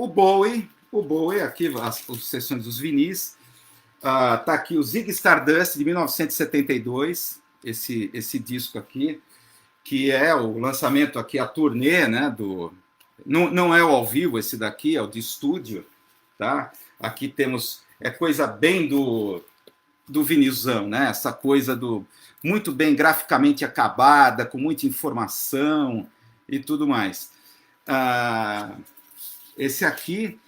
o Bowie, aqui as sessões dos vinis, tá aqui o Ziggy Stardust, de 1972, esse disco aqui, que é o lançamento aqui, a turnê, né, não é o ao vivo esse daqui, é o de estúdio, tá? Aqui temos, coisa bem do vinilzão, né? Essa coisa muito bem graficamente acabada, com muita informação e tudo mais. Esse aqui,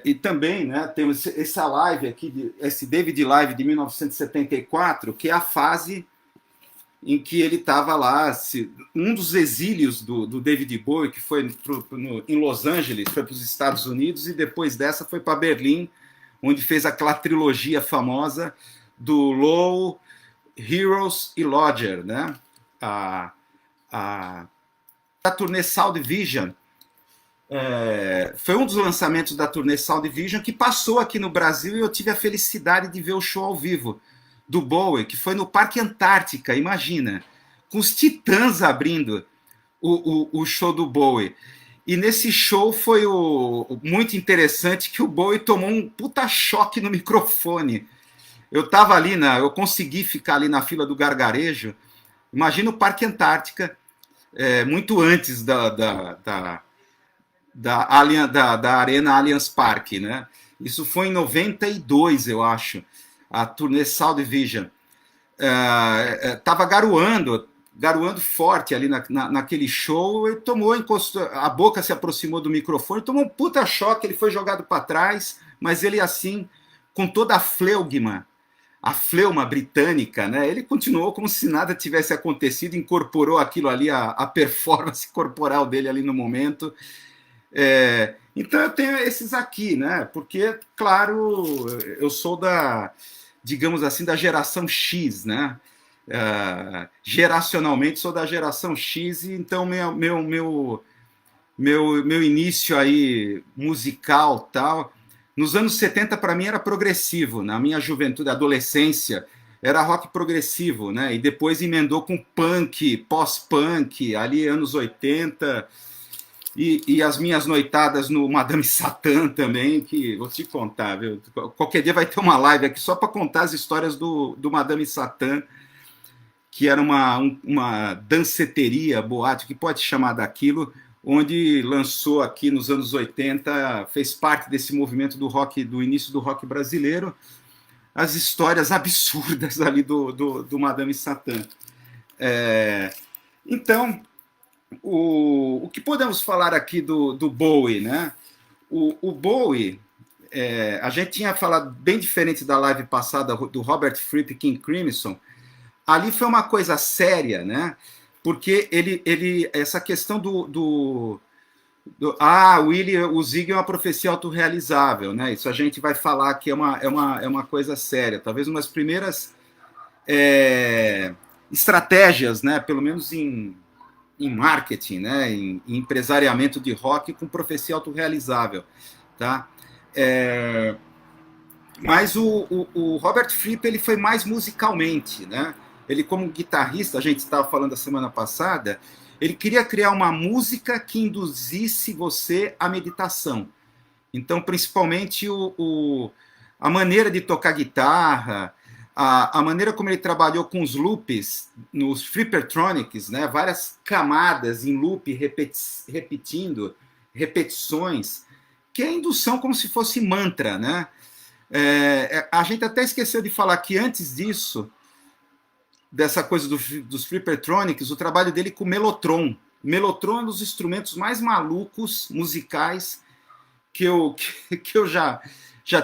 e também, né, temos essa live aqui, esse David Live de 1974, que é a fase em que ele estava lá, um dos exílios do David Bowie, que foi em Los Angeles, foi para os Estados Unidos, e depois dessa foi para Berlim, onde fez aquela trilogia famosa do Low, Heroes e Lodger, né? A turnê Sound Vision, foi um dos lançamentos da turnê Sound Vision que passou aqui no Brasil, e eu tive a felicidade de ver o show ao vivo do Bowie, que foi no Parque Antártica, imagina, com os Titãs abrindo o show do Bowie. E nesse show foi muito interessante que o Bowie tomou um puta choque no microfone. Eu tava ali, eu consegui ficar ali na fila do gargarejo. Imagina o Parque Antártica, muito antes da Arena Allianz Parque, né? Isso foi em 92, eu acho, a turnê Sound Vision. Tava garoando forte ali naquele show, e a boca se aproximou do microfone, tomou um puta choque, ele foi jogado para trás, mas ele assim, com toda a fleuma britânica, né? Ele continuou como se nada tivesse acontecido, incorporou aquilo ali, a performance corporal dele ali no momento. Então eu tenho esses aqui, né? Porque, claro, eu sou digamos assim, da geração X, né? Geracionalmente sou da geração X, e então meu início aí musical, tal, nos anos 70 para mim era progressivo, na minha juventude, adolescência, era rock progressivo, né? E depois emendou com punk, pós-punk, ali anos 80, e as minhas noitadas no Madame Satã também, que vou te contar, viu? Qualquer dia vai ter uma live aqui só para contar as histórias do Madame Satã, que era uma danceteria, boate, que pode chamar daquilo, onde lançou aqui nos anos 80, fez parte desse movimento do rock, do início do rock brasileiro, as histórias absurdas ali do Madame Satã. Então, o que podemos falar aqui do Bowie, né? O Bowie, a gente tinha falado bem diferente da live passada do Robert Fripp e King Crimson. Ali foi uma coisa séria, né? Porque essa questão o Zig é uma profecia autorrealizável, né? Isso a gente vai falar que é uma coisa séria. Talvez uma das primeiras estratégias, né? Pelo menos em marketing, né? Em empresariamento de rock, com profecia autorrealizável, tá? Mas o Robert Fripp, ele foi mais musicalmente, né? Ele, como guitarrista, a gente estava falando a semana passada, ele queria criar uma música que induzisse você à meditação. Então, principalmente a maneira de tocar guitarra, a maneira como ele trabalhou com os loops nos Flippertronics, né? Várias camadas em loop repetindo, repetições, que é indução como se fosse mantra, né? A gente até esqueceu de falar que antes disso, dessa coisa dos Flippertronics, o trabalho dele com o Mellotron. Mellotron é um dos instrumentos mais malucos musicais que eu já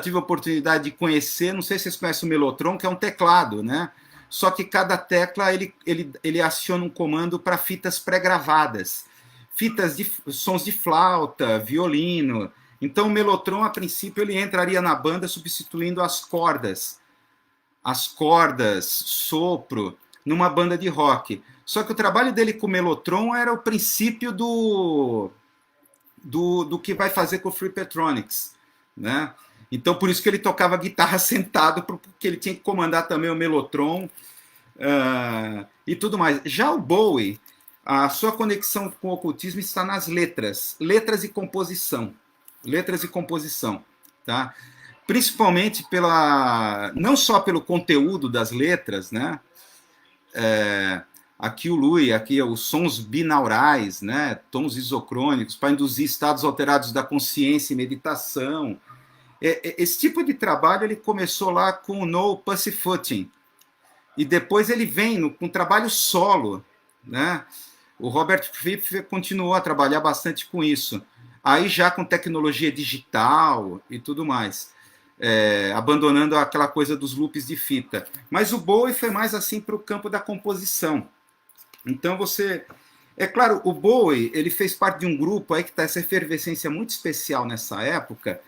tive a oportunidade de conhecer. Não sei se vocês conhecem o Mellotron, que é um teclado, né? Só que cada tecla ele aciona um comando para fitas pré-gravadas, fitas de sons de flauta, violino. Então o Mellotron, a princípio, ele entraria na banda substituindo as cordas, sopro, numa banda de rock. Só que o trabalho dele com o Mellotron era o princípio do que vai fazer com o Flippertronics, né? Então, por isso que ele tocava guitarra sentado, porque ele tinha que comandar também o Mellotron e tudo mais. Já o Bowie, a sua conexão com o ocultismo está nas letras e composição, letras e composição, tá? Principalmente não só pelo conteúdo das letras, né? Aqui o Lui, aqui os sons binaurais, né? Tons isocrônicos, para induzir estados alterados da consciência e meditação. Esse tipo de trabalho ele começou lá com o No Pussyfooting, e depois ele vem com trabalho solo, né? O Robert Fripp continuou a trabalhar bastante com isso, aí já com tecnologia digital e tudo mais, abandonando aquela coisa dos loops de fita. Mas o Bowie foi mais assim para o campo da composição. Então é claro, o Bowie ele fez parte de um grupo aí que está essa efervescência muito especial nessa época.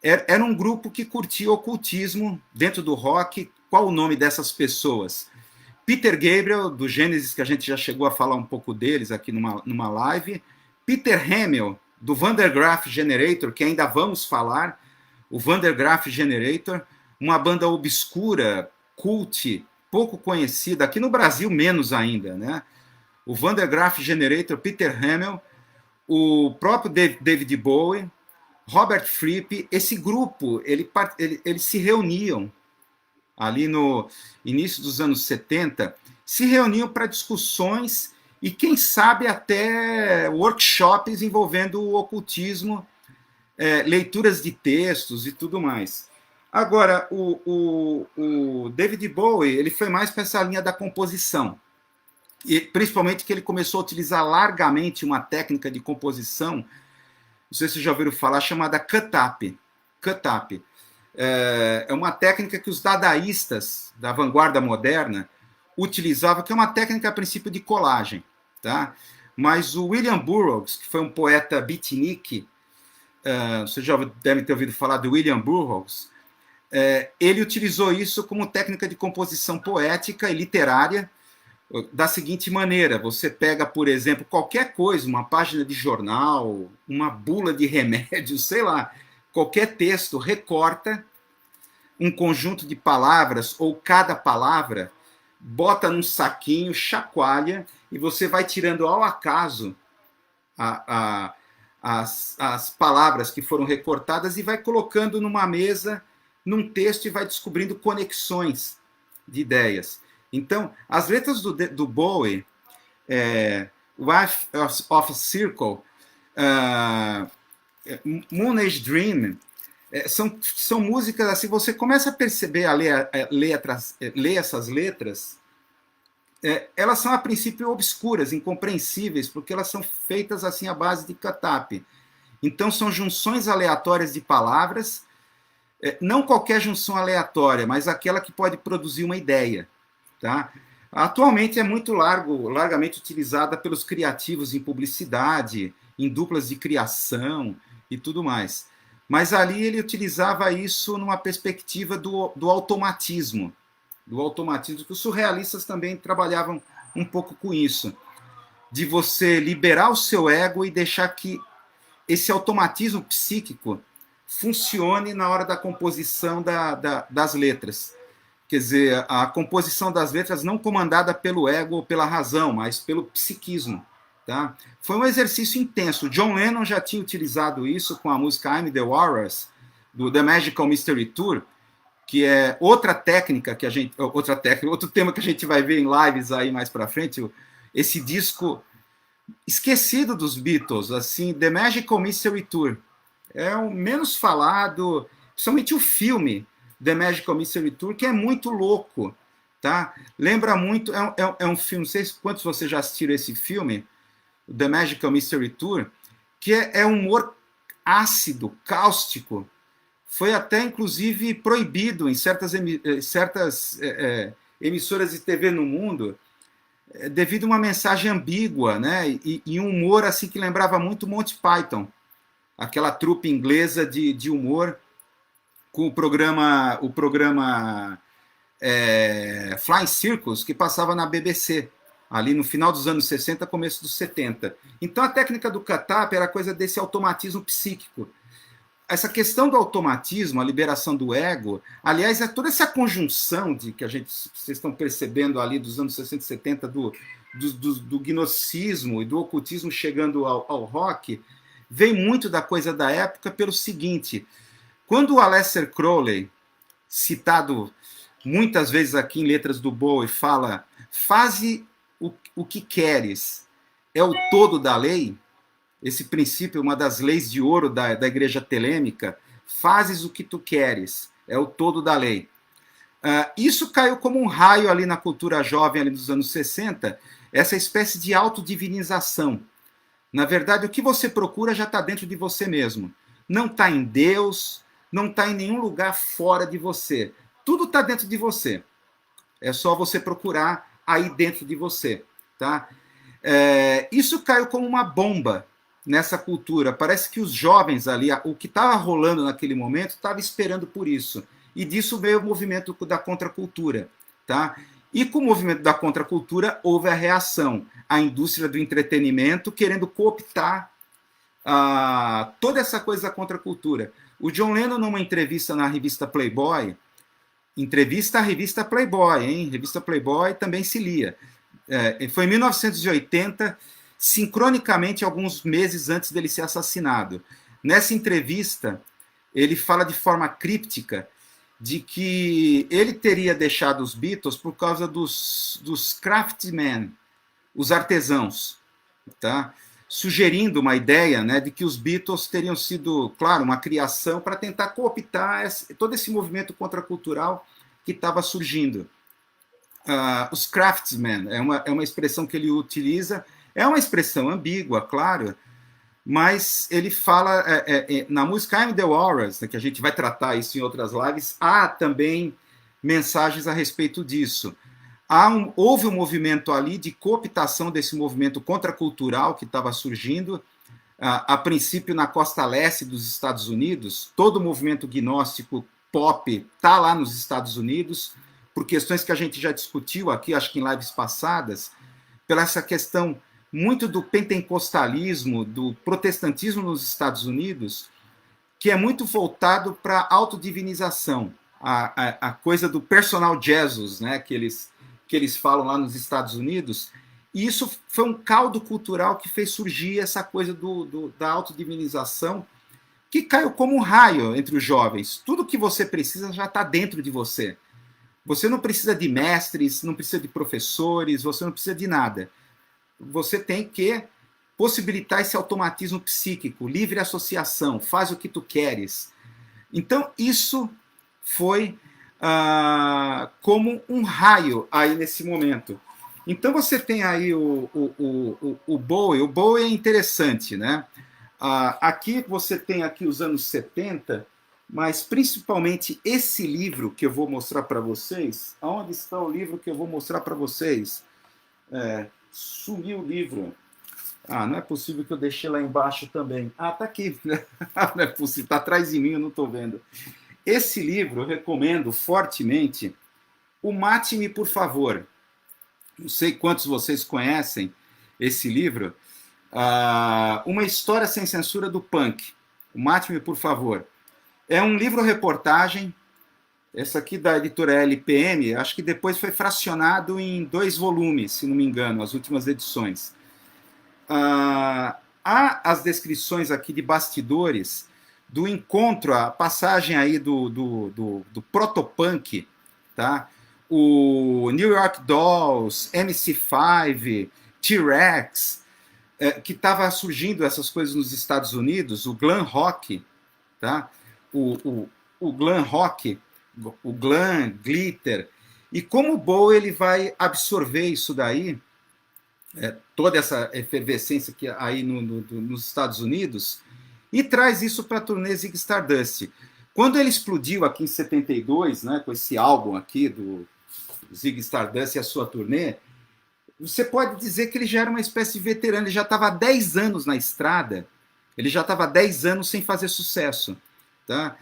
Era um grupo que curtia ocultismo dentro do rock. Qual o nome dessas pessoas? Peter Gabriel, do Genesis, que a gente já chegou a falar um pouco deles aqui numa live. Peter Hamill, do Van der Graaf Generator, que ainda vamos falar. O Van der Graaf Generator, uma banda obscura, cult, pouco conhecida, aqui no Brasil menos ainda, né? O Van der Graaf Generator, Peter Hamill, o próprio David Bowie, Robert Fripp. Esse grupo, eles se reuniam ali no início dos anos 70, se reuniam para discussões e, quem sabe, até workshops envolvendo o ocultismo, leituras de textos e tudo mais. Agora, o David Bowie ele foi mais para essa linha da composição, e principalmente que ele começou a utilizar largamente uma técnica de composição, não sei se vocês já ouviram falar, chamada cut-up. Cut-up. É uma técnica que os dadaístas da vanguarda moderna utilizavam, que é uma técnica, a princípio, de colagem. Tá? Mas o William Burroughs, que foi um poeta beatnik, vocês já devem ter ouvido falar do William Burroughs, ele utilizou isso como técnica de composição poética e literária da seguinte maneira: você pega, por exemplo, qualquer coisa, uma página de jornal, uma bula de remédio, sei lá, qualquer texto, recorta um conjunto de palavras ou cada palavra, bota num saquinho, chacoalha, e você vai tirando ao acaso as palavras que foram recortadas e vai colocando numa mesa, num texto, e vai descobrindo conexões de ideias. Então, as letras do Bowie, Wife of Circle, Moon Age Dream, são músicas assim, você começa a perceber, a ler essas letras, elas são a princípio obscuras, incompreensíveis, porque elas são feitas assim à base de cut-up. Então são junções aleatórias de palavras, não qualquer junção aleatória, mas aquela que pode produzir uma ideia. Tá? Atualmente é muito largamente utilizada pelos criativos em publicidade, em duplas de criação e tudo mais. Mas ali ele utilizava isso numa perspectiva do automatismo, que os surrealistas também trabalhavam um pouco com isso, de você liberar o seu ego e deixar que esse automatismo psíquico funcione na hora da composição das letras. Quer dizer, a composição das letras não comandada pelo ego ou pela razão, mas pelo psiquismo. Tá? Foi um exercício intenso. John Lennon já tinha utilizado isso com a música I'm the Walrus, do The Magical Mystery Tour, que é outra técnica outro tema que a gente vai ver em lives aí mais para frente, esse disco esquecido dos Beatles, assim, The Magical Mystery Tour. É o menos falado, principalmente o filme The Magical Mystery Tour, que é muito louco, tá? Lembra muito, é um filme, não sei quantos vocês já assistiram esse filme, The Magical Mystery Tour, que é humor ácido, cáustico. Foi até, inclusive, proibido em certas emissoras de TV no mundo, devido a uma mensagem ambígua, né? E um humor assim que lembrava muito Monty Python, aquela trupe inglesa de humor, com o programa Flying Circus, que passava na BBC, ali no final dos anos 60, começo dos 70. Então a técnica do cut-up era coisa desse automatismo psíquico. Essa questão do automatismo, a liberação do ego, aliás, é toda essa conjunção que vocês estão percebendo ali dos anos 60 e 70, do gnosticismo e do ocultismo chegando ao rock, vem muito da coisa da época pelo seguinte: quando o Aleister Crowley, citado muitas vezes aqui em Letras do Bowie, fala faze o que queres, é o todo da lei, esse princípio, uma das leis de ouro da igreja telêmica, fazes o que tu queres, é o todo da lei. Isso caiu como um raio ali na cultura jovem ali dos anos 60, essa espécie de autodivinização. Na verdade, o que você procura já está dentro de você mesmo. Não está em Deus, não está em nenhum lugar fora de você. Tudo está dentro de você. É só você procurar aí dentro de você. Tá? Isso caiu como uma bomba nessa cultura. Parece que os jovens ali, o que estava rolando naquele momento, estava esperando por isso. E disso veio o movimento da contracultura. Tá? E com o movimento da contracultura houve a reação. A indústria do entretenimento querendo cooptar toda essa coisa da contracultura. O John Lennon, numa entrevista na revista Playboy, entrevista à revista Playboy, hein? Revista Playboy também se lia. Foi em 1980, sincronicamente, alguns meses antes dele ser assassinado. Nessa entrevista, ele fala de forma críptica de que ele teria deixado os Beatles por causa dos craftsmen, os artesãos, tá? Sugerindo uma ideia, né, de que os Beatles teriam sido, claro, uma criação para tentar cooptar todo esse movimento contracultural que estava surgindo. Os craftsmen é uma expressão que ele utiliza, é uma expressão ambígua, claro, mas ele fala, na música I'm the Walrus, né, que a gente vai tratar isso em outras lives, há também mensagens a respeito disso. Houve um movimento ali de cooptação desse movimento contracultural que estava surgindo, a princípio na costa leste dos Estados Unidos. Todo o movimento gnóstico pop está lá nos Estados Unidos, por questões que a gente já discutiu aqui, acho que em lives passadas, pela essa questão muito do pentecostalismo, do protestantismo nos Estados Unidos, que é muito voltado para a autodivinização, a coisa do personal Jesus, né, que eles falam lá nos Estados Unidos, e isso foi um caldo cultural que fez surgir essa coisa da autodivinização, que caiu como um raio entre os jovens. Tudo que você precisa já está dentro de você. Você não precisa de mestres, não precisa de professores, você não precisa de nada. Você tem que possibilitar esse automatismo psíquico, livre associação, faz o que tu queres. Então, isso foi como um raio aí nesse momento. Então, você tem aí o Bowie. O Bowie é interessante, né? Aqui você tem aqui os anos 70, mas principalmente esse livro que eu vou mostrar para vocês. Onde está o livro que eu vou mostrar para vocês? Sumiu o livro. Não é possível que eu deixei lá embaixo também. Tá aqui. Não é possível, está atrás de mim, eu não estou vendo. Esse livro eu recomendo fortemente. O Mate-me, por favor. Não sei quantos vocês conhecem esse livro. Uma história sem censura do punk. O Mate-me, por favor. É um livro-reportagem. Essa aqui da editora LPM, acho que depois foi fracionado em 2 volumes, se não me engano, as últimas edições. Há as descrições aqui de bastidores do encontro, a passagem aí do protopunk, tá? O New York Dolls, MC5, T-Rex, que estava surgindo essas coisas nos Estados Unidos, o glam rock, tá? O glam rock, o glam, glitter, e como o Bowie ele vai absorver isso daí, toda essa efervescência que aí nos Estados Unidos, e traz isso para a turnê Ziggy Stardust. Quando ele explodiu aqui em 72, né, com esse álbum aqui do Ziggy Stardust e a sua turnê, você pode dizer que ele já era uma espécie de veterano, ele já estava há 10 anos na estrada, ele já estava há 10 anos sem fazer sucesso. Tá?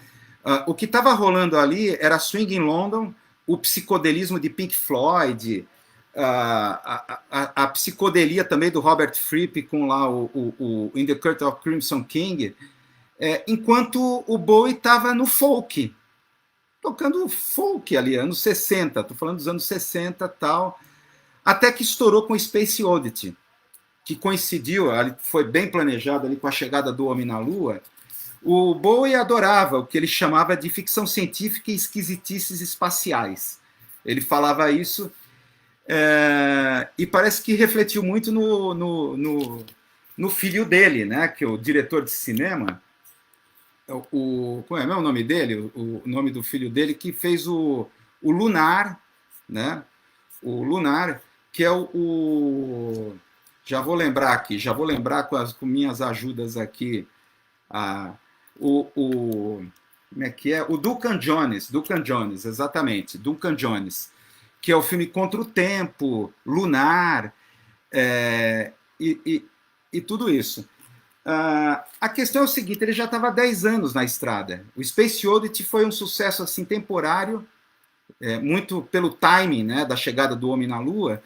O que estava rolando ali era Swing in London, o psicodelismo de Pink Floyd, a psicodelia também do Robert Fripp com lá o In the Court of Crimson King, enquanto o Bowie estava no folk, tocando folk ali, anos 60, estou falando dos anos 60 tal, até que estourou com Space Oddity. que coincidiu, foi bem planejado ali com a chegada do homem na Lua, o Bowie adorava o que ele chamava de ficção científica e esquisitices espaciais. Ele falava isso, e parece que refletiu muito no filho dele, né, que é o diretor de cinema, como é o nome dele? O nome do filho dele, que fez o Lunar, né? O Lunar, que é já vou lembrar aqui, já vou lembrar com minhas ajudas aqui, como é que é? O Duncan Jones, exatamente, Duncan Jones, que é o filme Contra o Tempo, Lunar, e tudo isso. A questão é o seguinte, ele já estava há 10 anos na estrada. O Space Oddity foi um sucesso assim, temporário, muito pelo timing, né, da chegada do homem na Lua,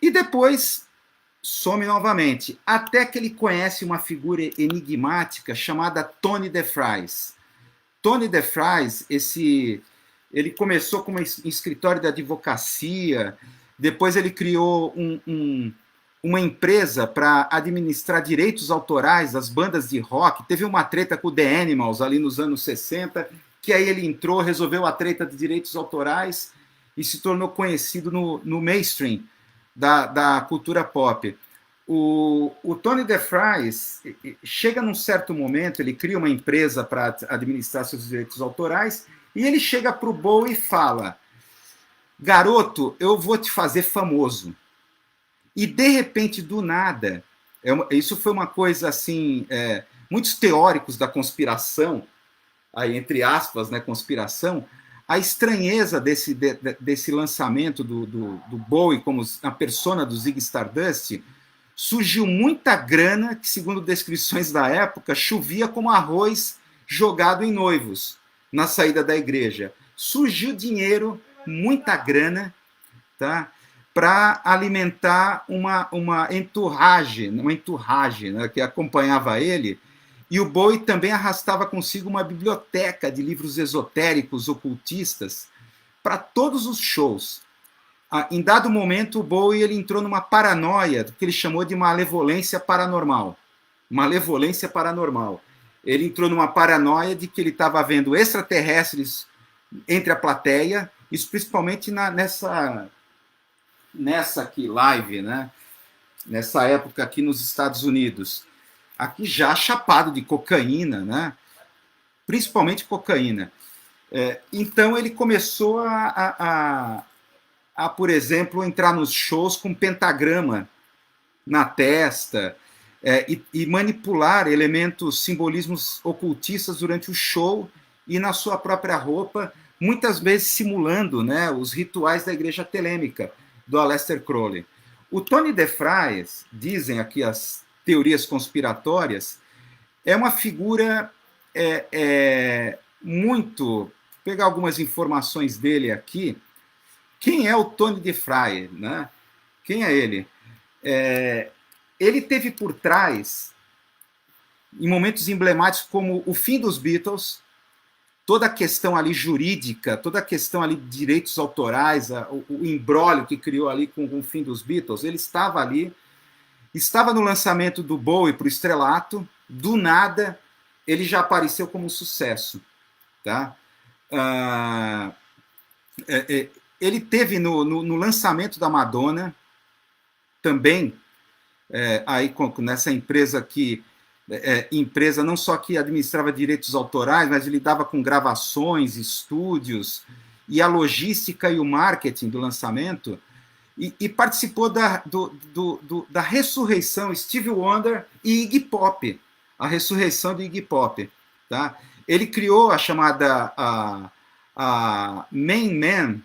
e depois some novamente, até que ele conhece uma figura enigmática chamada Tony DeFries. Tony DeFries, ele começou como escritório de advocacia, depois ele criou uma empresa para administrar direitos autorais das bandas de rock. Teve uma treta com o The Animals ali nos anos 60, que aí ele entrou, resolveu a treta de direitos autorais e se tornou conhecido no mainstream da cultura pop. O Tony DeFries chega num certo momento, ele cria uma empresa para administrar seus direitos autorais, e ele chega para o Bowie e fala: garoto, eu vou te fazer famoso. E, de repente, do nada, isso foi uma coisa assim, muitos teóricos da conspiração, aí, entre aspas, né, conspiração, a estranheza desse lançamento do Bowie como a persona do Ziggy Stardust, surgiu muita grana que, segundo descrições da época, chovia como arroz jogado em noivos na saída da igreja. Surgiu dinheiro, muita grana, tá? Para alimentar uma entourage, né, que acompanhava ele, e o Bowie também arrastava consigo uma biblioteca de livros esotéricos, ocultistas, para todos os shows. Em dado momento, o Bowie ele entrou numa paranoia, do que ele chamou de malevolência paranormal. Malevolência paranormal. Ele entrou numa paranoia de que ele estava vendo extraterrestres entre a plateia, isso principalmente nessa aqui, live, né? Nessa época aqui nos Estados Unidos. Aqui já chapado de cocaína, né? Principalmente cocaína. Então ele começou a, por exemplo, entrar nos shows com pentagrama na testa e manipular elementos, simbolismos ocultistas durante o show e na sua própria roupa, muitas vezes simulando, né, os rituais da igreja telêmica do Aleister Crowley. O Tony DeFries, dizem aqui as teorias conspiratórias, é uma figura muito... Vou pegar algumas informações dele aqui. Quem é o Tony DeFries, né? Quem é ele? Ele teve por trás, em momentos emblemáticos como o fim dos Beatles, toda a questão ali jurídica, toda a questão ali de direitos autorais, o imbróglio que criou ali com o fim dos Beatles, ele estava ali, estava no lançamento do Bowie para o estrelato, do nada ele já apareceu como um sucesso. Tá? Ele teve no lançamento da Madonna, também, aí nessa empresa que empresa não só que administrava direitos autorais, mas lidava com gravações, estúdios, e a logística e o marketing do lançamento, e participou da ressurreição Stevie Wonder e Iggy Pop, a ressurreição de Iggy Pop. Tá? Ele criou a chamada a Main Man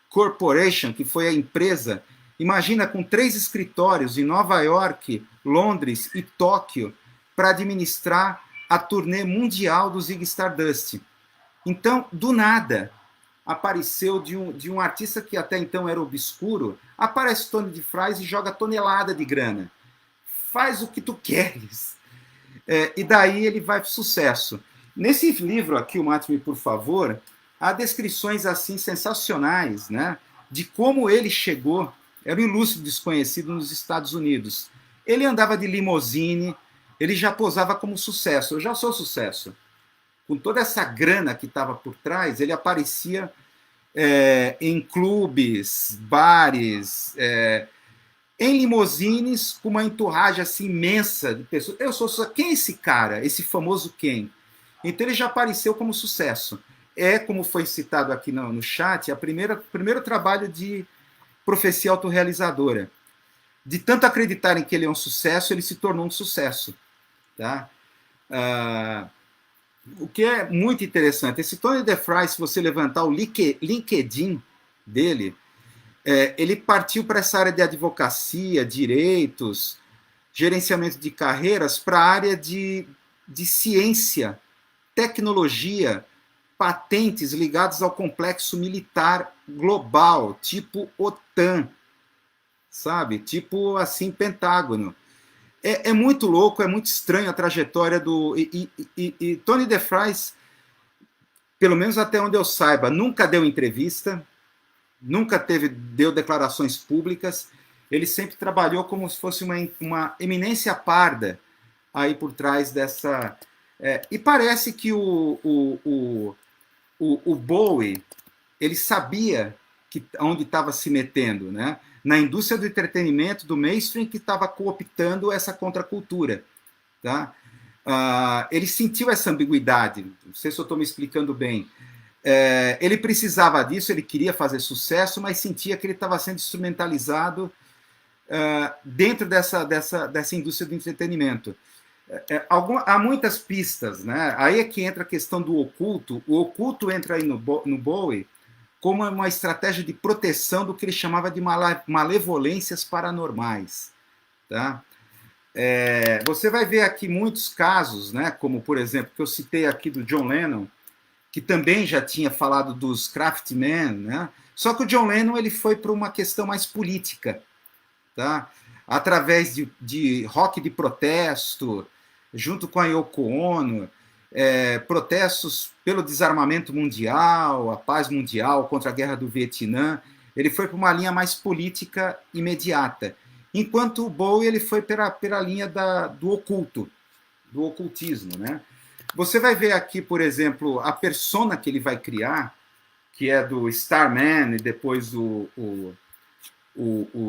Corporation, que foi a empresa, imagina, com 3 escritórios em Nova York, Londres e Tóquio, para administrar a turnê mundial do Ziggy Stardust. Então, do nada, apareceu de um artista que até então era obscuro, aparece Tony DeFries e joga tonelada de grana. Faz o que tu queres. E daí ele vai para o sucesso. Nesse livro aqui, o Mate-me, por favor, há descrições assim sensacionais, né, de como ele chegou, era um ilustre desconhecido nos Estados Unidos. Ele andava de limusine, ele já posava como sucesso. Eu já sou sucesso. Com toda essa grana que estava por trás, ele aparecia em clubes, bares, em limousines, com uma entourage assim imensa de pessoas. Eu sou quem é esse cara? Esse famoso quem? Então ele já apareceu como sucesso. É, como foi citado aqui no chat, primeiro trabalho de profecia autorrealizadora. De tanto acreditarem que ele é um sucesso, ele se tornou um sucesso. Tá? O que é muito interessante, esse Tony DeFry, se você levantar o LinkedIn dele, ele partiu para essa área de advocacia, direitos, gerenciamento de carreiras, para a área de ciência, tecnologia, patentes ligadas ao complexo militar global, tipo OTAN, sabe? Tipo assim, Pentágono. É muito louco, é muito estranho a trajetória do... E Tony DeFry, pelo menos até onde eu saiba, nunca deu entrevista, nunca deu declarações públicas, ele sempre trabalhou como se fosse uma eminência parda aí por trás dessa... e parece que o Bowie, ele sabia onde estava se metendo, né? Na indústria do entretenimento, do mainstream, que estava cooptando essa contracultura. Tá? Ele sentiu essa ambiguidade, não sei se eu estou me explicando bem. Ele precisava disso, ele queria fazer sucesso, mas sentia que ele estava sendo instrumentalizado dentro dessa indústria do entretenimento. Há muitas pistas, né? Aí é que entra a questão do oculto. O oculto entra aí no Bowie como uma estratégia de proteção do que ele chamava de malevolências paranormais. Tá? Você vai ver aqui muitos casos, né? Como, por exemplo, que eu citei aqui do John Lennon, que também já tinha falado dos Kraftwerk, né? Só que o John Lennon ele foi para uma questão mais política, tá? Através de rock de protesto, junto com a Yoko Ono, protestos pelo desarmamento mundial, a paz mundial, contra a guerra do Vietnã. Ele foi para uma linha mais política imediata, enquanto o Bowie ele foi pela linha do oculto, do ocultismo, né? Você vai ver aqui, por exemplo, a persona que ele vai criar, que é do Starman e depois o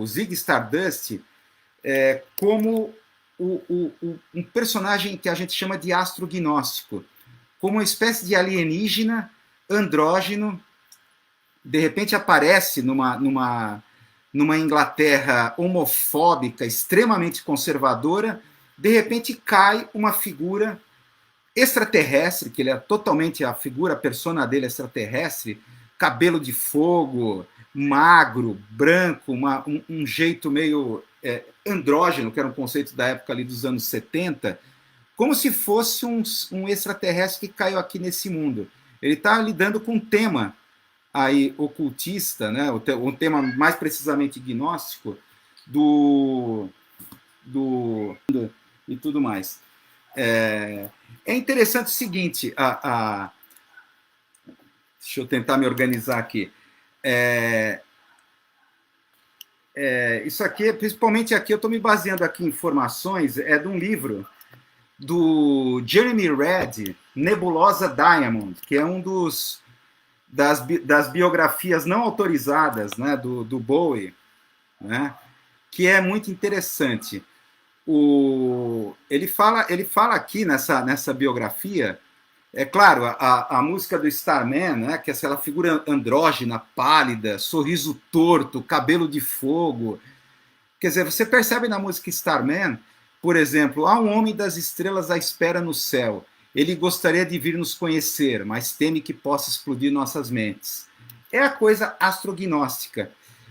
Ziggy Stardust, como um personagem que a gente chama de astrognóstico, como uma espécie de alienígena andrógeno, de repente aparece numa Inglaterra homofóbica, extremamente conservadora, de repente cai uma figura extraterrestre, que ele é totalmente a persona dele é extraterrestre, cabelo de fogo, magro, branco, um jeito meio andrógeno, que era um conceito da época ali dos anos 70, como se fosse um extraterrestre que caiu aqui nesse mundo. Ele está lidando com um tema aí ocultista, né? Um tema mais precisamente gnóstico e tudo mais. É interessante o seguinte, deixa eu tentar me organizar aqui. Isso aqui, principalmente aqui, eu estou me baseando aqui em informações, de um livro do Jeremy Redd, Nebulosa Diamond, que é um das biografias não autorizadas, né, do Bowie, né, que é muito interessante. Ele fala aqui nessa biografia, claro, a música do Starman, né, que é aquela figura andrógena, pálida, sorriso torto, cabelo de fogo. Quer dizer, você percebe na música Starman, por exemplo, há um homem das estrelas à espera no céu. Ele gostaria de vir nos conhecer, mas teme que possa explodir nossas mentes. É a coisa astrognóstica.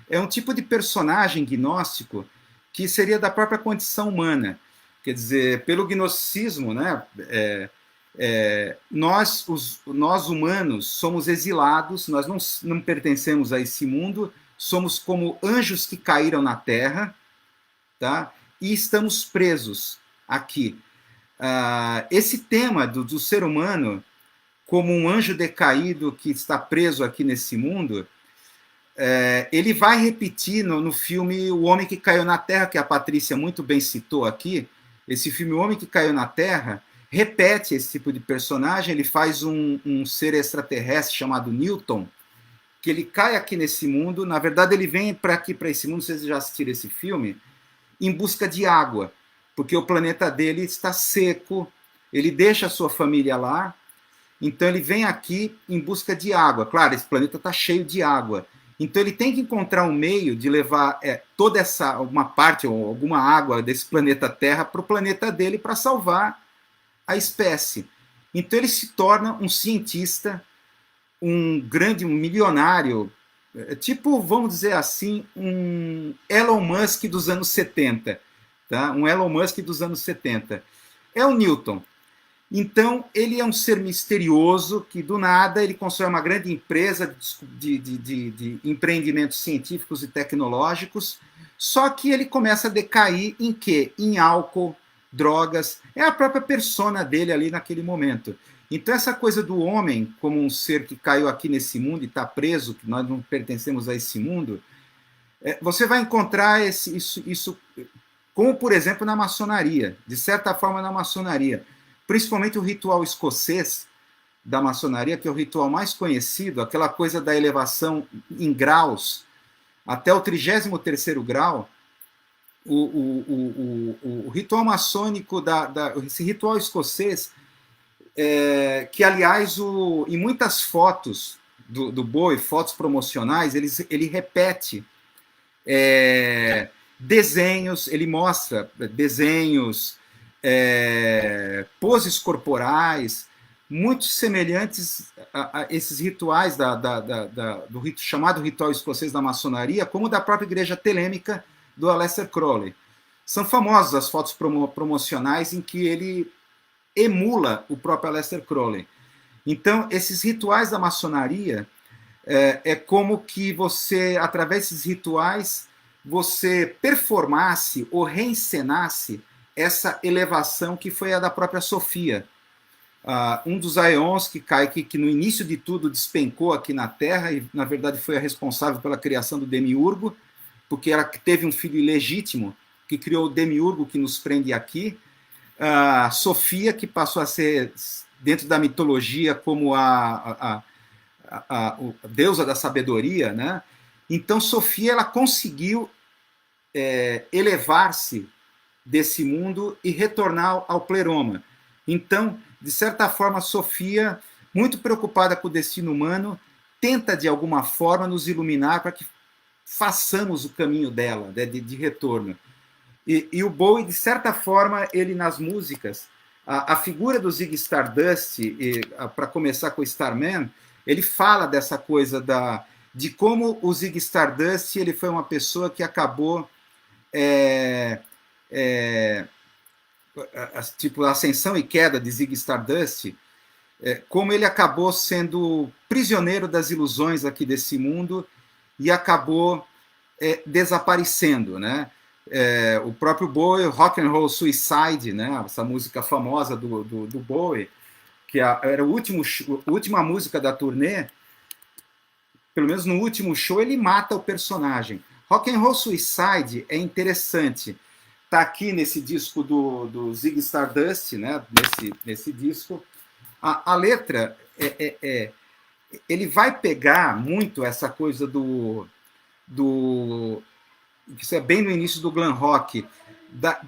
É um tipo de personagem gnóstico que seria da própria condição humana. Quer dizer, pelo gnosticismo, né, nós humanos somos exilados, nós não pertencemos a esse mundo, somos como anjos que caíram na Terra, tá? E estamos presos aqui. Esse tema do ser humano como um anjo decaído que está preso aqui nesse mundo Ele vai repetir no filme O Homem que Caiu na Terra, que a Patrícia muito bem citou aqui. Esse filme O Homem que Caiu na Terra repete esse tipo de personagem. Ele faz um ser extraterrestre chamado Newton, que ele cai aqui nesse mundo. Na verdade, ele vem para aqui, para esse mundo, vocês já assistiram esse filme, em busca de água, porque o planeta dele está seco, ele deixa a sua família lá, então ele vem aqui em busca de água. Claro, esse planeta está cheio de água, então ele tem que encontrar um meio de levar toda uma parte ou alguma água desse planeta Terra para o planeta dele para salvar a espécie. Então ele se torna um cientista, um milionário, tipo, vamos dizer assim, um Elon Musk dos anos 70. Tá? Um Elon Musk dos anos 70. É o Newton. Então, ele é um ser misterioso que, do nada, ele constrói uma grande empresa de empreendimentos científicos e tecnológicos, só que ele começa a decair em quê? Em álcool, drogas. É a própria persona dele ali naquele momento. Então, essa coisa do homem como um ser que caiu aqui nesse mundo e está preso, que nós não pertencemos a esse mundo, você vai encontrar isso, como, por exemplo, na maçonaria, de certa forma na maçonaria. Principalmente o ritual escocês da maçonaria, que é o ritual mais conhecido, aquela coisa da elevação em graus, até o 33º grau, o ritual maçônico, esse ritual escocês, que, aliás, em muitas fotos do Bowie, fotos promocionais, ele repete desenhos, ele mostra desenhos, poses corporais, muito semelhantes a esses rituais do chamado ritual escocês da maçonaria, como da própria igreja telêmica do Aleister Crowley. São famosas as fotos promocionais em que ele emula o próprio Aleister Crowley. Então, esses rituais da maçonaria é como que você, através desses rituais, você performasse ou reencenasse essa elevação que foi a da própria Sofia. Um dos aeons que cai, que no início de tudo despencou aqui na Terra, e na verdade foi a responsável pela criação do Demiurgo, porque ela teve um filho ilegítimo, que criou o Demiurgo que nos prende aqui. Sofia, que passou a ser, dentro da mitologia, como a deusa da sabedoria, né? Então, Sofia, ela conseguiu elevar-se desse mundo e retornar ao pleroma. Então, de certa forma, Sofia, muito preocupada com o destino humano, tenta, de alguma forma, nos iluminar para que façamos o caminho dela, de retorno. E o Bowie, de certa forma, ele nas músicas, a figura do Ziggy Stardust, para começar com o Starman, ele fala dessa coisa de como o Ziggy Stardust ele foi uma pessoa que acabou tipo a ascensão e queda de Ziggy Stardust, como ele acabou sendo prisioneiro das ilusões aqui desse mundo e acabou desaparecendo, né? O próprio Bowie, Rock and Roll Suicide, né? Essa música famosa do Bowie, que era a última música da turnê. Pelo menos no último show ele mata o personagem. Rock and Roll Suicide é interessante. Está aqui nesse disco do Ziggy Stardust, né? nesse disco. A letra, ele vai pegar muito essa coisa isso é bem no início do glam rock,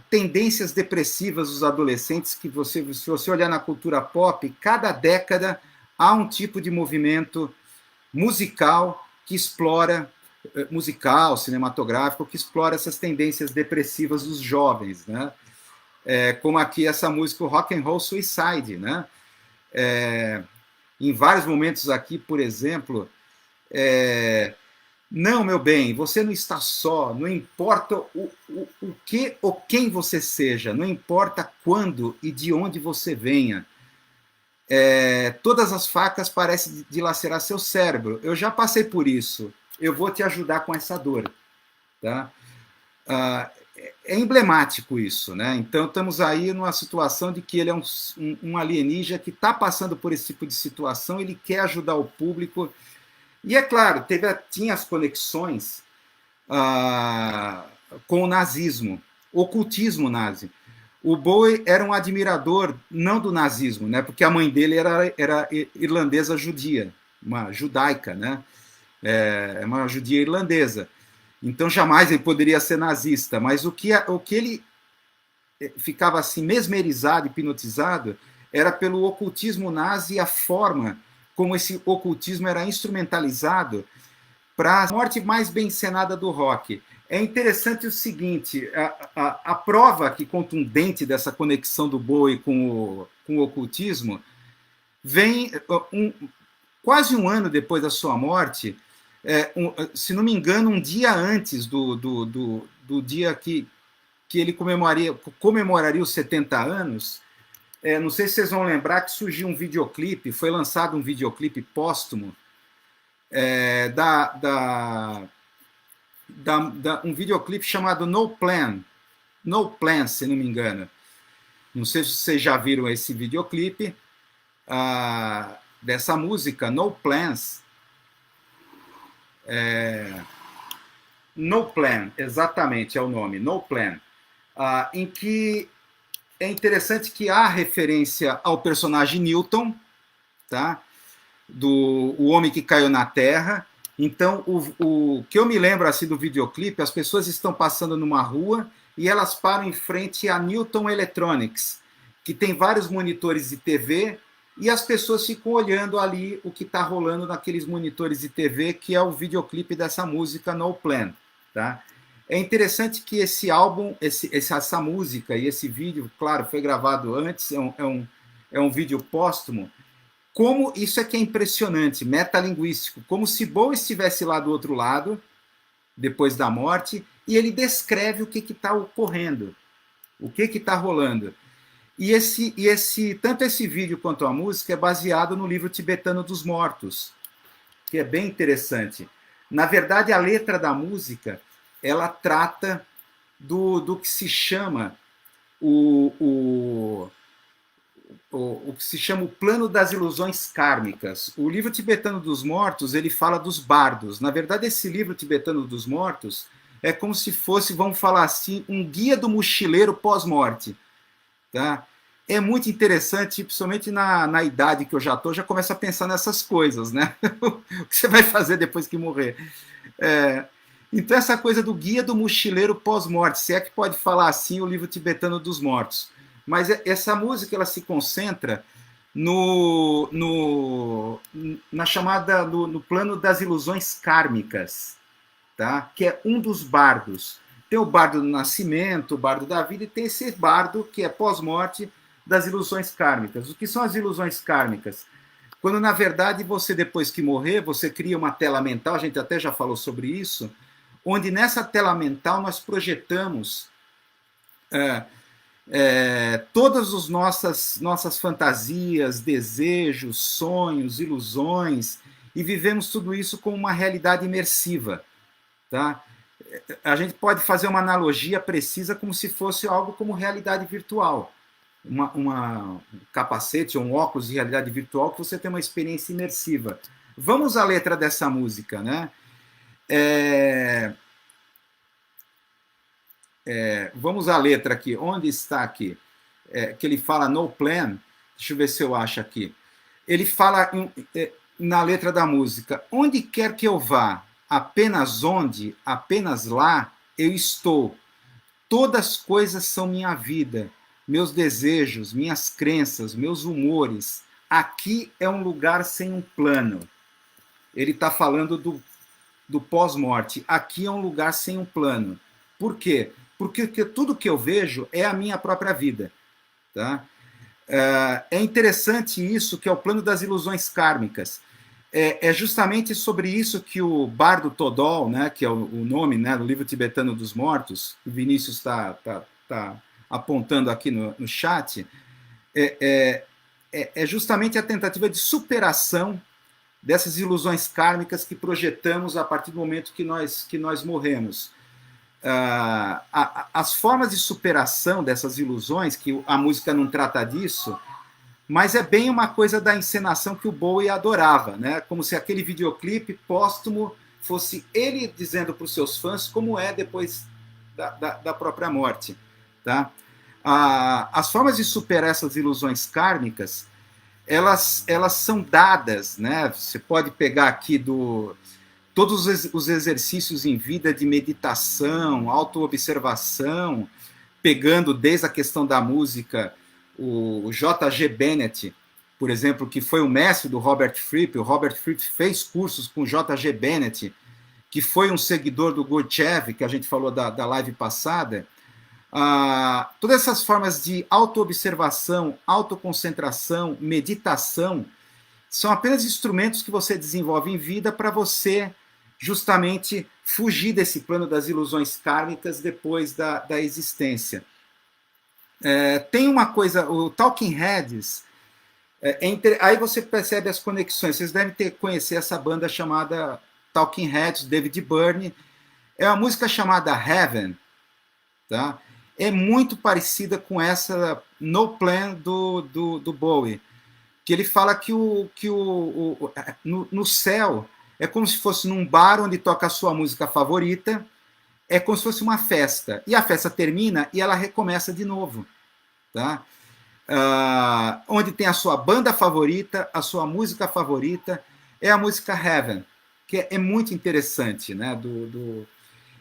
tendências depressivas dos adolescentes, que se você olhar na cultura pop, cada década há um tipo de movimento musical que explora, cinematográfico, que explora essas tendências depressivas dos jovens, né? Como aqui essa música, o Rock and Roll Suicide, né? Em vários momentos aqui, por exemplo, não, meu bem, você não está só, não importa o que ou quem você seja, não importa quando e de onde você venha, todas as facas parecem dilacerar seu cérebro. Eu já passei por isso, eu vou te ajudar com essa dor. Tá? É emblemático isso, né? Então estamos aí numa situação de que ele é um alienígena que está passando por esse tipo de situação, ele quer ajudar o público. E é claro, tinha as conexões com o nazismo, ocultismo nazi. O Bowie era um admirador não do nazismo, né, porque a mãe dele era irlandesa judia, uma judaica, né, uma judia irlandesa. Então jamais ele poderia ser nazista, mas o que ele ficava assim mesmerizado, hipnotizado, era pelo ocultismo nazi e a forma como esse ocultismo era instrumentalizado para a morte mais bem encenada do rock. É interessante o seguinte, a prova aqui contundente dessa conexão do Bowie com o ocultismo vem quase um ano depois da sua morte, se não me engano, um dia antes do dia que ele comemoraria os 70 anos. Não sei se vocês vão lembrar que surgiu um videoclipe, foi lançado um videoclipe póstumo, um videoclipe chamado No Plan, se não me engano. Não sei se vocês já viram esse videoclipe dessa música, No Plans. No Plan, exatamente é o nome, No Plan. Em que é interessante que há referência ao personagem Newton, tá? O homem que caiu na Terra. Então, o que eu me lembro assim do videoclipe, as pessoas estão passando numa rua e elas param em frente a Newton Electronics, que tem vários monitores de TV, e as pessoas ficam olhando ali o que está rolando naqueles monitores de TV, que é o videoclipe dessa música No Plan, tá? É interessante que esse álbum, essa música e esse vídeo, claro, foi gravado antes, é um vídeo póstumo. Como isso é que é impressionante, metalinguístico, como se Bowie estivesse lá do outro lado, depois da morte, e ele descreve o que está ocorrendo, o que está rolando. E tanto esse vídeo quanto a música é baseado no livro tibetano dos mortos, que é bem interessante. Na verdade, a letra da música, ela trata do que se chama o que se chama o plano das ilusões kármicas. O livro tibetano dos mortos, ele fala dos bardos. Na verdade, esse livro tibetano dos mortos é como se fosse, vamos falar assim, um guia do mochileiro pós-morte. Tá? É muito interessante, principalmente na idade que eu já estou, já começo a pensar nessas coisas, né? O que você vai fazer depois que morrer. Então, essa coisa do guia do mochileiro pós-morte, se é que pode falar assim o livro tibetano dos mortos. Mas essa música, ela se concentra na chamada, no plano das ilusões kármicas, tá? Que é um dos bardos. Tem o bardo do nascimento, o bardo da vida, e tem esse bardo que é pós-morte das ilusões kármicas. O que são as ilusões kármicas? Quando, na verdade, você, depois que morrer, você cria uma tela mental, a gente até já falou sobre isso, onde nessa tela mental nós projetamos todas as nossas fantasias, desejos, sonhos, ilusões, e vivemos tudo isso como uma realidade imersiva. Tá? A gente pode fazer uma analogia precisa como se fosse algo como realidade virtual. Um capacete ou um óculos de realidade virtual que você tem uma experiência imersiva. Vamos à letra dessa música, né? Vamos à letra aqui. Onde está aqui? Que ele fala no plan. Deixa eu ver se eu acho aqui. Ele fala na letra da música: onde quer que eu vá, apenas onde, apenas lá, eu estou. Todas as coisas são minha vida, meus desejos, minhas crenças, meus humores. Aqui é um lugar sem um plano. Ele está falando do pós-morte. Aqui é um lugar sem um plano. Por quê? Porque tudo que eu vejo é a minha própria vida. Tá? É interessante isso, que é o plano das ilusões kármicas. É justamente sobre isso que o Bardo Todol, né, que é o nome, né, do livro tibetano dos mortos, que o Vinícius está apontando aqui no chat, é justamente a tentativa de superação dessas ilusões kármicas que projetamos a partir do momento que nós morremos. As formas de superação dessas ilusões, que a música não trata disso, mas é bem uma coisa da encenação que o Bowie adorava, né? Como se aquele videoclipe póstumo fosse ele dizendo para os seus fãs como é depois da própria morte. Tá? As formas de superar essas ilusões kármicas, elas são dadas, né? Você pode pegar aqui todos os exercícios em vida de meditação, autoobservação, pegando desde a questão da música, o J.G. Bennett, por exemplo, que foi o mestre do Robert Fripp. O Robert Fripp fez cursos com o J.G. Bennett, que foi um seguidor do Gurdjieff, que a gente falou da live passada. Todas essas formas de autoobservação, autoconcentração, meditação, são apenas instrumentos que você desenvolve em vida para você justamente fugir desse plano das ilusões kármicas depois da existência. Tem uma coisa, o Talking Heads, aí você percebe as conexões. Vocês devem conhecer essa banda chamada Talking Heads, David Byrne. É uma música chamada Heaven, tá? É muito parecida com essa No Plan do Bowie, que ele fala que no céu é como se fosse num bar onde toca a sua música favorita, é como se fosse uma festa, e a festa termina e ela recomeça de novo, tá? Onde tem a sua banda favorita, a sua música favorita, é a música Heaven, que é muito interessante, né?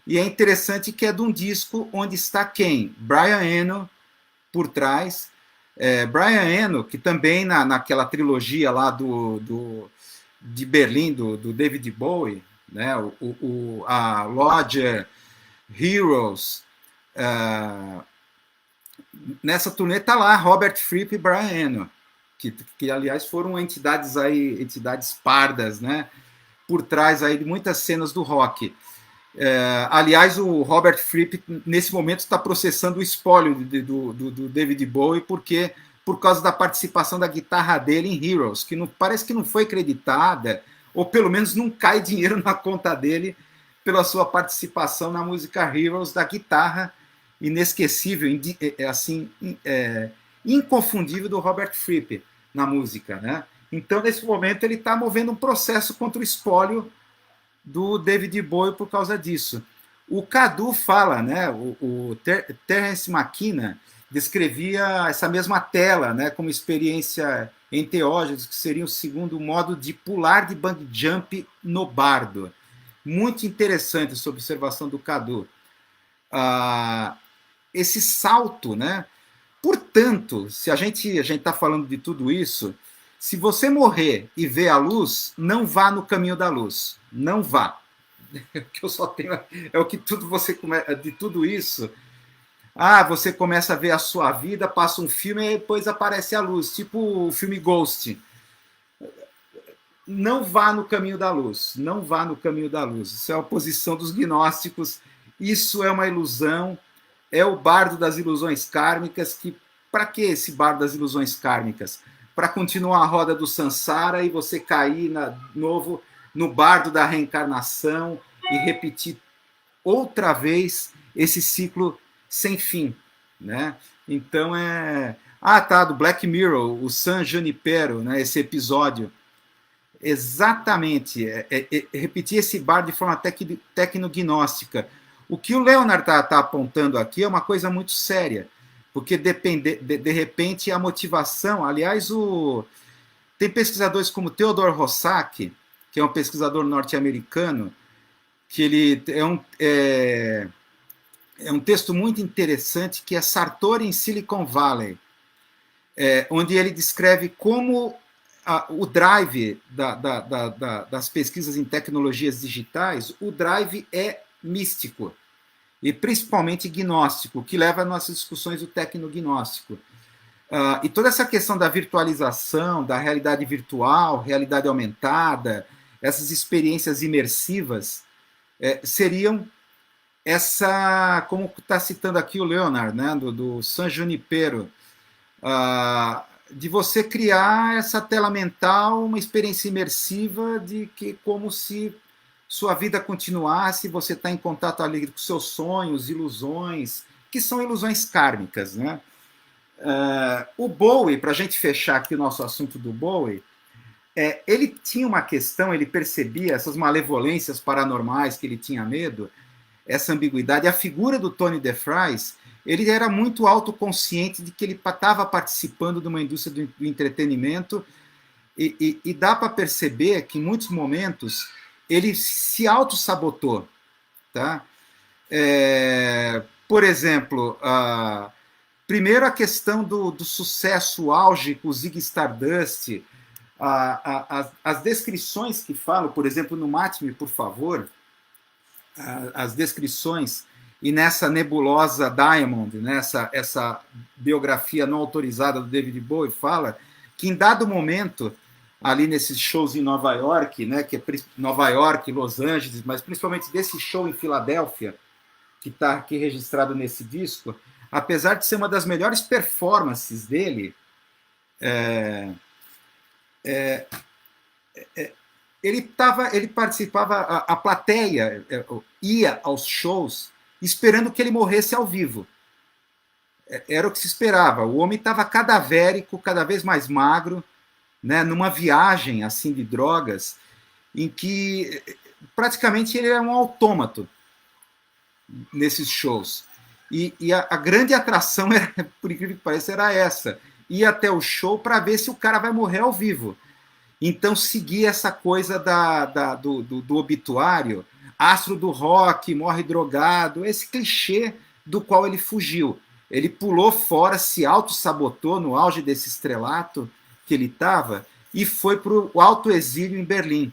E é interessante que é de um disco onde está quem? Brian Eno por trás. Brian Eno, que também naquela trilogia lá de Berlim, do David Bowie, né? A Lodger, Heroes. Nessa turnê está lá Robert Fripp e Brian Eno, que aliás foram entidades pardas, né? Por trás aí de muitas cenas do rock. Aliás, o Robert Fripp, nesse momento, está processando o espólio do David Bowie, por causa da participação da guitarra dele em Heroes, que parece que não foi creditada, ou pelo menos não cai dinheiro na conta dele pela sua participação na música Heroes, da guitarra inesquecível, assim, inconfundível do Robert Fripp na música, né? Então, nesse momento, ele está movendo um processo contra o espólio do David Bowie por causa disso. O Cadu fala, né? O Terence McKenna descrevia essa mesma tela, né, como experiência enteógenes, que seria o segundo modo de pular de bungee jump no bardo. Muito interessante essa observação do Cadu. Esse salto, né? Portanto, se a gente está falando de tudo isso, se você morrer e ver a luz, não vá no caminho da luz. Não vá. Que eu só tenho é o que de tudo isso. Você começa a ver a sua vida, passa um filme e depois aparece a luz, tipo o filme Ghost. Não vá no caminho da luz. Não vá no caminho da luz. Isso é a posição dos gnósticos. Isso é uma ilusão. É o bardo das ilusões kármicas. Para que esse bardo das ilusões kármicas? Para continuar a roda do Sansara e você cair novo no bardo da reencarnação e repetir outra vez esse ciclo sem fim, né? Então do Black Mirror, o San Junipero, né? Esse episódio, exatamente, repetir esse bardo de forma tecnognóstica. O que o Leonard tá apontando aqui é uma coisa muito séria, porque de repente a motivação, aliás, tem pesquisadores como Theodore Roszak, que é um pesquisador norte-americano, que ele é um texto muito interessante, que é Sartori em Silicon Valley, onde ele descreve como o drive das pesquisas em tecnologias digitais, o drive é místico, e principalmente gnóstico, que leva às nossas discussões do tecnognóstico. E toda essa questão da virtualização, da realidade virtual, realidade aumentada, essas experiências imersivas, seriam como está citando aqui o Leonard, né, do San Junipero, de você criar essa tela mental, uma experiência imersiva como se sua vida continuasse, você está em contato ali com seus sonhos, ilusões, que são ilusões kármicas, né? O Bowie, para a gente fechar aqui o nosso assunto do Bowie, ele tinha uma questão, ele percebia essas malevolências paranormais que ele tinha medo, essa ambiguidade. A figura do Tony DeFries, ele era muito autoconsciente de que ele estava participando de uma indústria do entretenimento e dá para perceber que em muitos momentos ele se auto-sabotou. Tá? Por exemplo, primeiro a questão do sucesso, o auge com o Ziggy Stardust, as descrições que falam, por exemplo, no Mate-me, por favor, as descrições, e nessa nebulosa Diamond, nessa essa biografia não autorizada do David Bowie, fala que em dado momento, ali nesses shows em Nova York, né, que é Nova York, Los Angeles, mas principalmente desse show em Filadélfia, que está aqui registrado nesse disco, apesar de ser uma das melhores performances dele, ele participava, a plateia ia aos shows esperando que ele morresse ao vivo. Era o que se esperava. O homem estava cadavérico, cada vez mais magro, né, numa viagem assim de drogas, em que praticamente ele era um autômato nesses shows. E a grande atração, por incrível que pareça, era essa. Ir até o show para ver se o cara vai morrer ao vivo. Então, seguir essa coisa do obituário, astro do rock, morre drogado, esse clichê do qual ele fugiu. Ele pulou fora, se auto-sabotou no auge desse estrelato que ele estava e foi para o autoexílio em Berlim,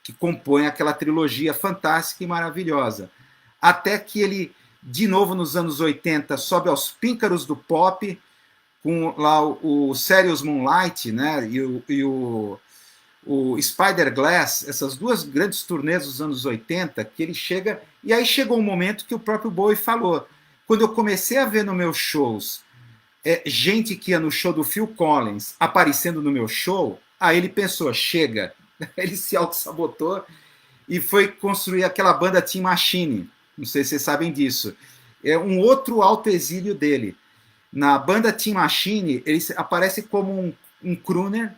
que compõe aquela trilogia fantástica e maravilhosa. Até que ele, de novo nos anos 80, sobe aos píncaros do pop, com lá o Serious Moonlight, né, e o Spider Glass, essas duas grandes turnês dos anos 80, que ele chega... E aí chegou um momento que o próprio Bowie falou, quando eu comecei a ver nos meus shows gente que ia no show do Phil Collins aparecendo no meu show, aí ele pensou, chega. Ele se auto-sabotou e foi construir aquela banda Team Machine. Não sei se vocês sabem disso. É um outro autoexílio dele. Na banda Team Machine, ele aparece como um crooner.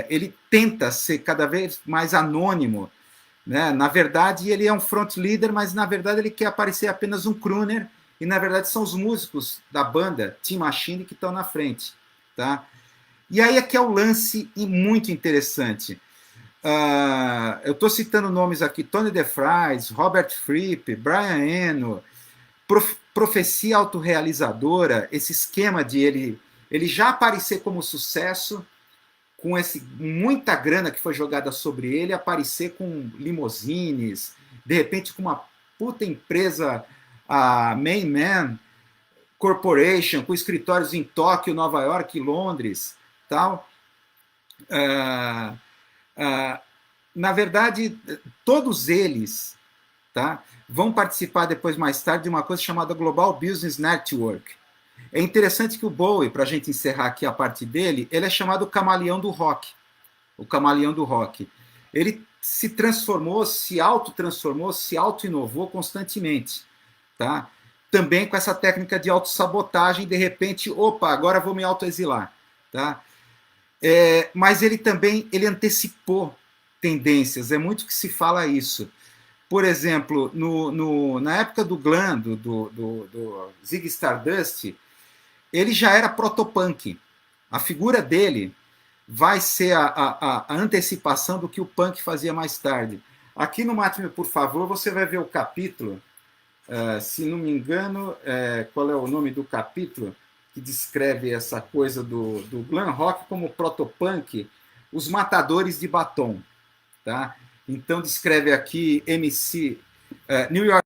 Ele tenta ser cada vez mais anônimo, né? Na verdade, ele é um front leader, mas na verdade ele quer aparecer apenas um crooner, e na verdade são os músicos da banda Team Machine que estão na frente. Tá? E aí é que é o lance muito interessante. Eu estou citando nomes aqui, Tony DeFries, Robert Fripp, Brian Eno, profecia autorrealizadora, esse esquema de ele já aparecer como sucesso, com muita grana que foi jogada sobre ele, aparecer com limousines, de repente com uma puta empresa, a Main Man Corporation, com escritórios em Tóquio, Nova York e Londres, tal. Na verdade, todos eles, tá, vão participar depois, mais tarde, de uma coisa chamada Global Business Network. É interessante que o Bowie, para a gente encerrar aqui a parte dele, ele é chamado o camaleão do rock. O camaleão do rock. Ele se transformou, se autotransformou, se auto-inovou constantemente. Tá? Também com essa técnica de autossabotagem, de repente, opa, agora vou me autoexilar. Tá? Mas ele também antecipou tendências, é muito que se fala isso. Por exemplo, na época do glam, do Ziggy Stardust, ele já era protopunk. A figura dele vai ser a antecipação do que o punk fazia mais tarde. Aqui no Mate-me, por favor, você vai ver o capítulo, se não me engano, qual é o nome do capítulo que descreve essa coisa do glam rock como protopunk, os matadores de batom. Tá? Então descreve aqui MC, New York.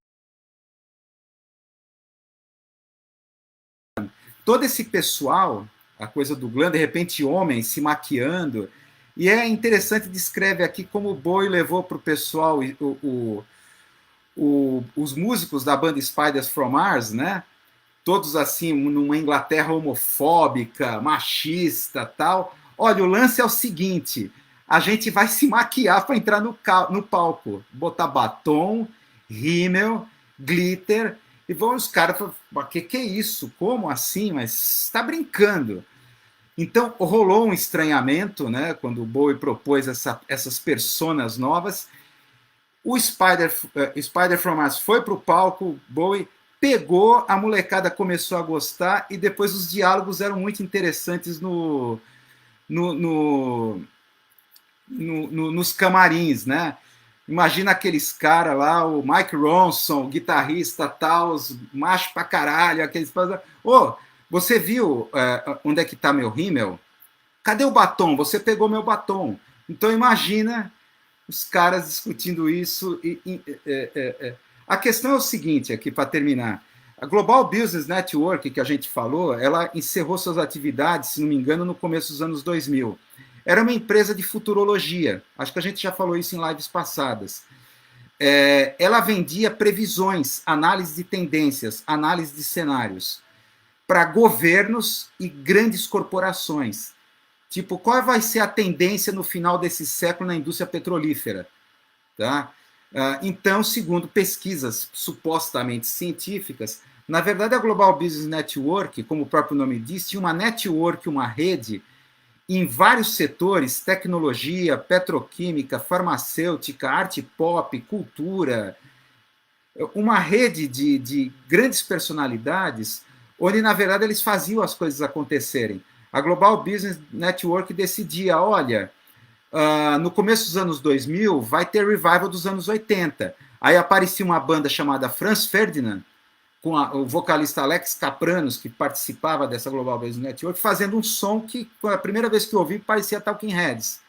Todo esse pessoal, a coisa do glam, de repente homens se maquiando, e é interessante, descreve aqui como o Bowie levou para o pessoal os músicos da banda Spiders from Mars, né? Todos assim, numa Inglaterra homofóbica, machista, tal. Olha, o lance é o seguinte, a gente vai se maquiar para entrar no palco, botar batom, rímel, glitter, E vão os caras falam, que é isso? Como assim? Mas está brincando. Então, rolou um estranhamento, né, quando o Bowie propôs essas personas novas. O Spider from Mars foi para o palco, Bowie pegou, a molecada começou a gostar, e depois os diálogos eram muito interessantes no, no, nos camarins, né? Imagina aqueles caras lá, o Mike Ronson, o guitarrista tal, os macho pra caralho, aqueles... Ô, você viu onde é que tá meu rímel? Cadê o batom? Você pegou meu batom. Então imagina os caras discutindo isso. A questão é o seguinte, aqui para terminar. A Global Business Network, que a gente falou, ela encerrou suas atividades, se não me engano, no começo dos anos 2000. Era uma empresa de futurologia. Acho que a gente já falou isso em lives passadas. Ela vendia previsões, análise de tendências, análise de cenários para governos e grandes corporações. Tipo, qual vai ser a tendência no final desse século na indústria petrolífera? Tá? Então, segundo pesquisas supostamente científicas, na verdade a Global Business Network, como o próprio nome diz, tinha uma network, uma rede, em vários setores, tecnologia, petroquímica, farmacêutica, arte pop, cultura, uma rede de grandes personalidades, onde, na verdade, eles faziam as coisas acontecerem. A Global Business Network decidia, olha, no começo dos anos 2000 vai ter revival dos anos 80. Aí aparecia uma banda chamada Franz Ferdinand, com o vocalista Alex Kapranos, que participava dessa Global Business Network, fazendo um som que, a primeira vez que eu ouvi, parecia Talking Heads.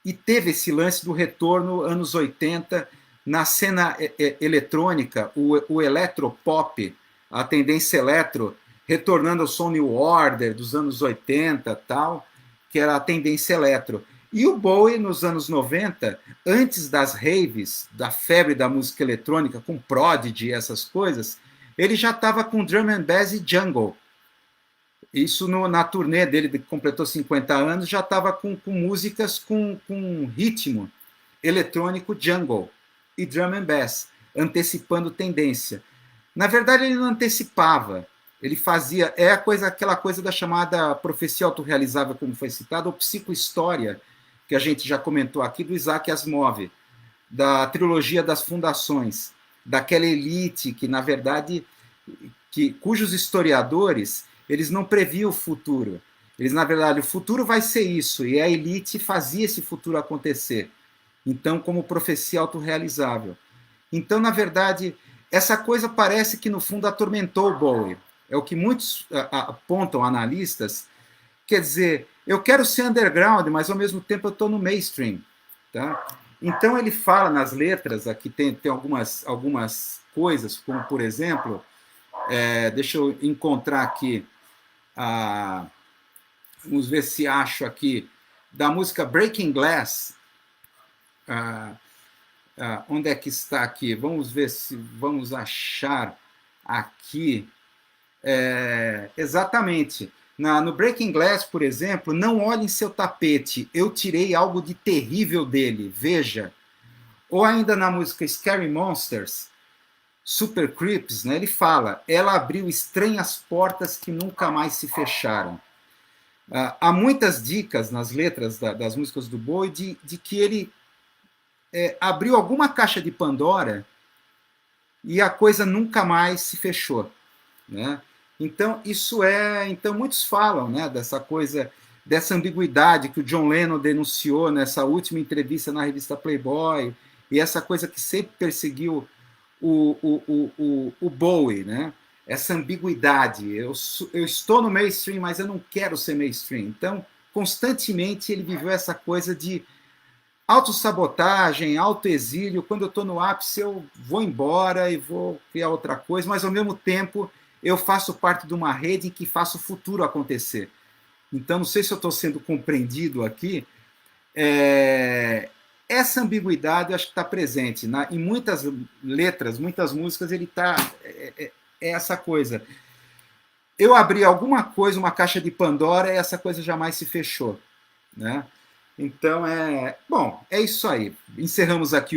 E teve esse lance do retorno, anos 80, na cena eletrônica, o eletropop, a tendência eletro, retornando ao som New Order dos anos 80, tal, que era a tendência eletro. E o Bowie, nos anos 90, antes das raves, da febre da música eletrônica, com Prodigy e essas coisas, ele já estava com Drum and Bass e Jungle. Isso na turnê dele, que completou 50 anos, já estava com músicas com ritmo eletrônico jungle e drum and bass, antecipando tendência. Na verdade, ele não antecipava, ele fazia... aquela coisa da chamada profecia autorrealizável, como foi citado, ou psicohistória, que a gente já comentou aqui, do Isaac Asimov, da trilogia das fundações, daquela elite que, na verdade, cujos historiadores, eles não previam o futuro. Eles, na verdade, o futuro vai ser isso, e a elite fazia esse futuro acontecer. Então, como profecia autorrealizável. Então, na verdade, essa coisa parece que, no fundo, atormentou o Bowie. É o que muitos apontam, analistas. Quer dizer, eu quero ser underground, mas, ao mesmo tempo, eu estou no mainstream. Tá? Então, ele fala nas letras, aqui tem algumas coisas, como, por exemplo, deixa eu encontrar aqui, vamos ver se acho aqui, da música Breaking Glass. Onde é que está aqui? Vamos ver se vamos achar aqui. Exatamente. No Breaking Glass, por exemplo, não olhe em seu tapete, eu tirei algo de terrível dele, veja. Ou ainda na música Scary Monsters, Super Creeps, né, ele fala, ela abriu estranhas portas que nunca mais se fecharam. Há muitas dicas nas letras das músicas do Bowie de que ele abriu alguma caixa de Pandora e a coisa nunca mais se fechou, né? Então, então muitos falam, né, dessa coisa, dessa ambiguidade que o John Lennon denunciou nessa última entrevista na revista Playboy, e essa coisa que sempre perseguiu o Bowie, né? Essa ambiguidade. Eu estou no mainstream, mas eu não quero ser mainstream. Então, constantemente ele viveu essa coisa de autossabotagem, autoexílio. Quando eu estou no ápice, eu vou embora e vou criar outra coisa, mas, ao mesmo tempo, eu faço parte de uma rede em que faço o futuro acontecer. Então, não sei se eu estou sendo compreendido aqui. Essa ambiguidade, eu acho que está presente. Em muitas letras, muitas músicas, ele está... essa coisa. Eu abri alguma coisa, uma caixa de Pandora, e essa coisa jamais se fechou, né? Então, bom, é isso aí. Encerramos aqui o